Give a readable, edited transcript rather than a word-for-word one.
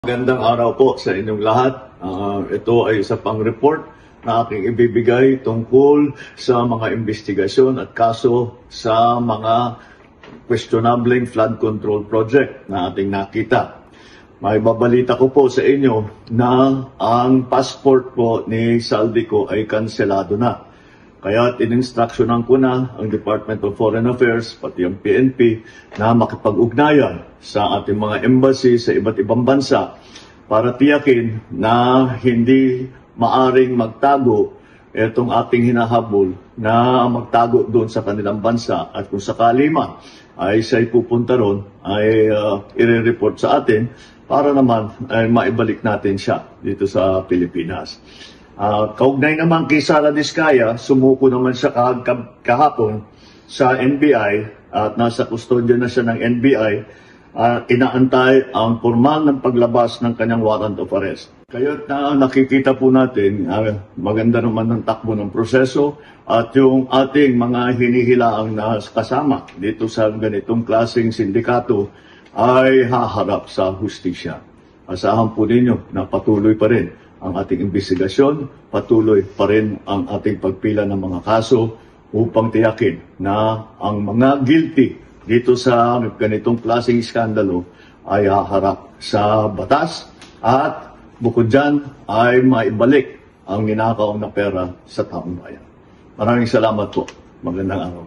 Magandang araw po sa inyong lahat. Ito ay isa pang report na aking ibibigay tungkol sa mga investigasyon at kaso sa mga questionable flood control project na ating nakita. May babalita ko po sa inyo na ang passport po ni Saldico ay kanselado na. Kaya in-instructionan ko na ang Department of Foreign Affairs, pati ang PNP, na makipag-ugnayan sa ating mga embassy sa iba't ibang bansa para tiyakin na hindi maaring magtago itong ating hinahabol na magtago doon sa kanilang bansa. At kung sakali man ay siya'y pupunta ron, ay i-report sa atin para naman ay maibalik natin siya dito sa Pilipinas. Kaugnay naman kay Sara Diskaya, sumuko naman siya kahapon sa NBI at nasa kustodya na siya ng NBI. Inaantay ang formal ng paglabas ng kanyang warrant of arrest. Kaya't nakikita po natin, maganda naman ng takbo ng proseso at yung ating mga hinihilaang na kasama dito sa ganitong klaseng sindikato ay haharap sa hustisya. Asahan po ninyo na patuloy pa rin ang ating investigasyon, patuloy pa rin ang ating pagpila ng mga kaso upang tiyakin na ang mga guilty dito sa ganitong klaseng iskandalo ay haharap sa batas at bukod dyan ay maibalik ang ninakaw na pera sa taong bayan. Maraming salamat po. Magandang araw.